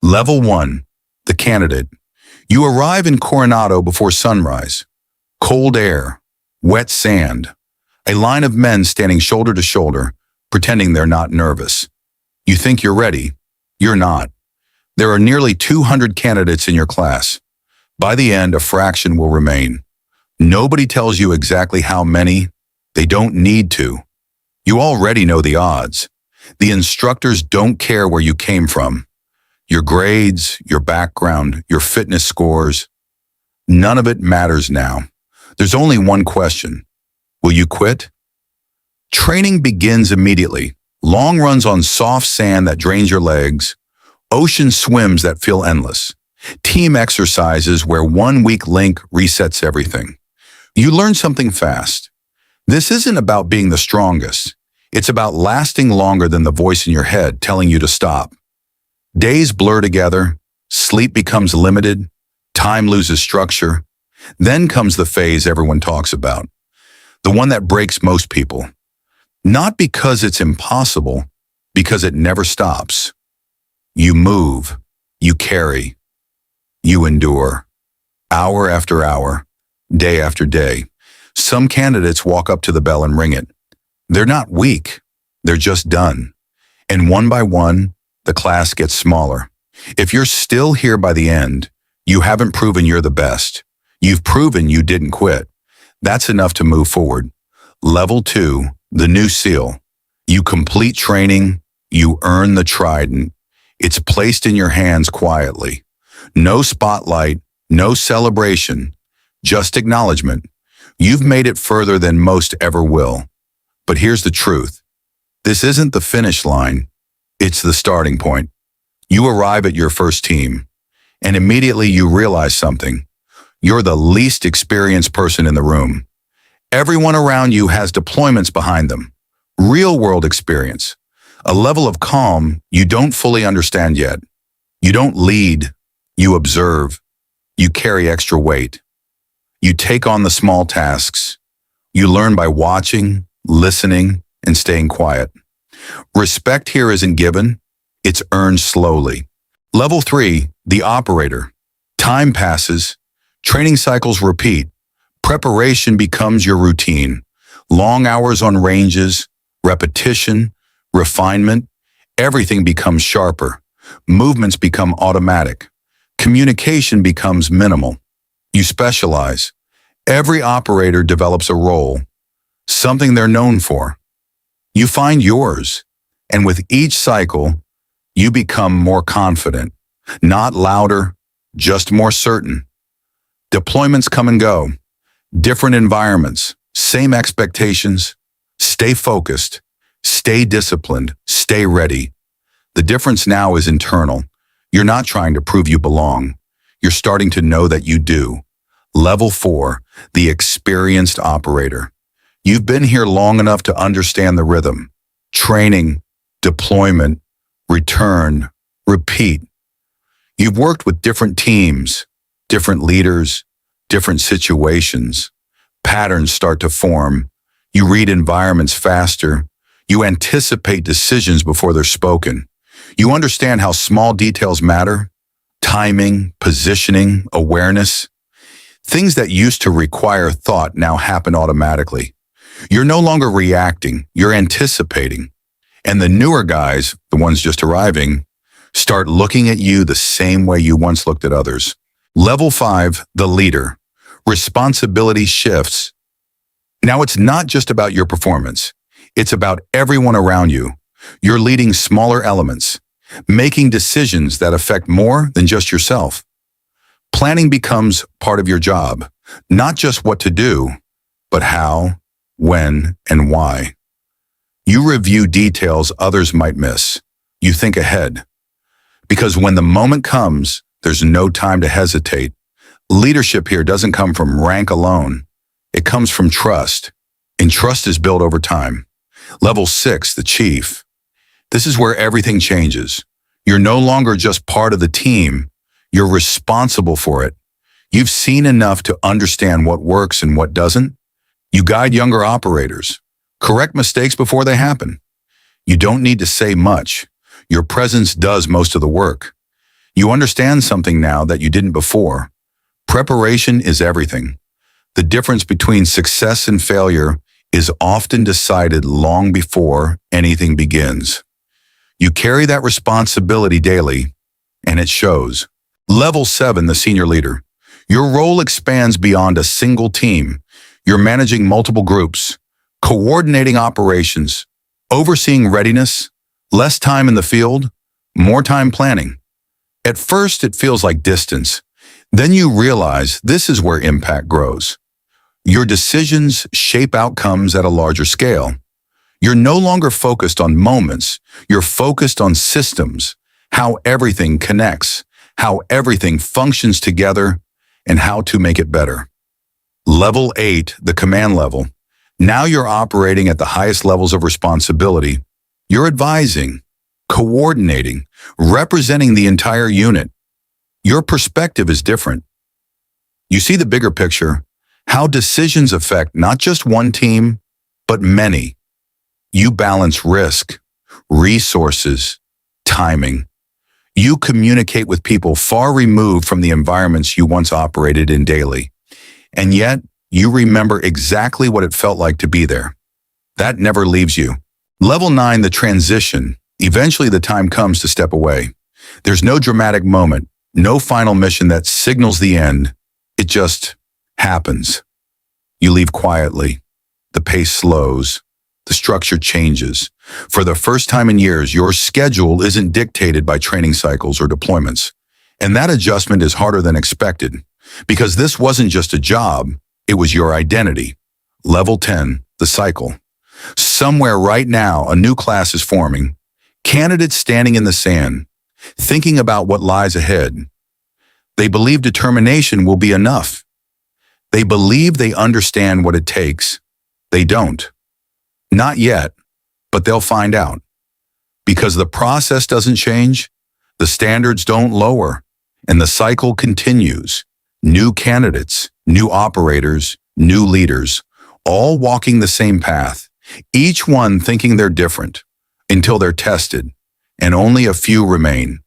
Level 1. The candidate. You arrive in Coronado before sunrise. Cold air, wet sand, a line of men standing shoulder to shoulder, pretending they're not nervous. You think you're ready. You're not. There are nearly 200 candidates in your class. By the end, a fraction will remain. Nobody tells you exactly how many. They don't need to. You already know the odds. The instructors don't care where you came from. Your grades, your background, your fitness scores. None of it matters now. There's only one question. Will you quit? Training begins immediately. Long runs on soft sand that drains your legs. Ocean swims that feel endless. Team exercises where one weak link resets everything. You learn something fast. This isn't about being the strongest. It's about lasting longer than the voice in your head telling you to stop. Days blur together, sleep becomes limited, time loses structure. Then comes the phase everyone talks about, the one that breaks most people. Not because it's impossible, because it never stops. You move, you carry, you endure, hour after hour, day after day. Some candidates walk up to the bell and ring it. They're not weak, they're just done. And one by one, the class gets smaller. If you're still here by the end, you haven't proven you're the best. You've proven you didn't quit. That's enough to move forward. Level 2, the new seal. You complete training, you earn the Trident. It's placed in your hands quietly. No spotlight, no celebration, just acknowledgement. You've made it further than most ever will. But here's the truth. This isn't the finish line. It's the starting point. You arrive at your first team, and immediately you realize something. You're the least experienced person in the room. Everyone around you has deployments behind them, real-world experience, a level of calm you don't fully understand yet. You don't lead, you observe, you carry extra weight. You take on the small tasks. You learn by watching, listening, and staying quiet. Respect here isn't given, it's earned slowly. Level 3, the operator. Time passes, training cycles repeat. Preparation becomes your routine. Long hours on ranges, repetition, refinement, everything becomes sharper. Movements become automatic. Communication becomes minimal. You specialize. Every operator develops a role, something they're known for. You find yours, and with each cycle, you become more confident, not louder, just more certain. Deployments come and go, different environments, same expectations. Stay focused, stay disciplined, stay ready. The difference now is internal. You're not trying to prove you belong. You're starting to know that you do. Level 4, the experienced operator. You've been here long enough to understand the rhythm. Training, deployment, return, repeat. You've worked with different teams, different leaders, different situations. Patterns start to form. You read environments faster. You anticipate decisions before they're spoken. You understand how small details matter. Timing, positioning, awareness. Things that used to require thought now happen automatically. You're no longer reacting, you're anticipating. And the newer guys, the ones just arriving, start looking at you the same way you once looked at others. Level 5, the leader. Responsibility shifts. Now it's not just about your performance. It's about everyone around you. You're leading smaller elements, making decisions that affect more than just yourself. Planning becomes part of your job, not just what to do, but how, when, and why. You review details others might miss. You think ahead. Because when the moment comes, there's no time to hesitate. Leadership here doesn't come from rank alone. It comes from trust, and trust is built over time. Level 6, the chief. This is where everything changes. You're no longer just part of the team. You're responsible for it. You've seen enough to understand what works and what doesn't. You guide younger operators. Correct mistakes before they happen. You don't need to say much. Your presence does most of the work. You understand something now that you didn't before. Preparation is everything. The difference between success and failure is often decided long before anything begins. You carry that responsibility daily, and it shows. Level 7, the senior leader. Your role expands beyond a single team. You're managing multiple groups, coordinating operations, overseeing readiness, less time in the field, more time planning. At first, it feels like distance. Then you realize this is where impact grows. Your decisions shape outcomes at a larger scale. You're no longer focused on moments. You're focused on systems, how everything connects, how everything functions together, and how to make it better. Level 8, the command level. Now you're operating at the highest levels of responsibility. You're advising, coordinating, representing the entire unit. Your perspective is different. You see the bigger picture, how decisions affect not just one team, but many. You balance risk, resources, timing. You communicate with people far removed from the environments you once operated in daily. And yet, you remember exactly what it felt like to be there. That never leaves you. Level 9, the transition. Eventually, the time comes to step away. There's no dramatic moment, no final mission that signals the end. It just happens. You leave quietly. The pace slows. The structure changes. For the first time in years, your schedule isn't dictated by training cycles or deployments. And that adjustment is harder than expected, because this wasn't just a job, it was your identity. Level 10, the cycle. Somewhere right now, a new class is forming. Candidates standing in the sand, thinking about what lies ahead. They believe determination will be enough. They believe they understand what it takes. They don't. Not yet, but they'll find out. Because the process doesn't change, the standards don't lower, and the cycle continues. New candidates, new operators, new leaders, all walking the same path, each one thinking they're different, until they're tested, and only a few remain.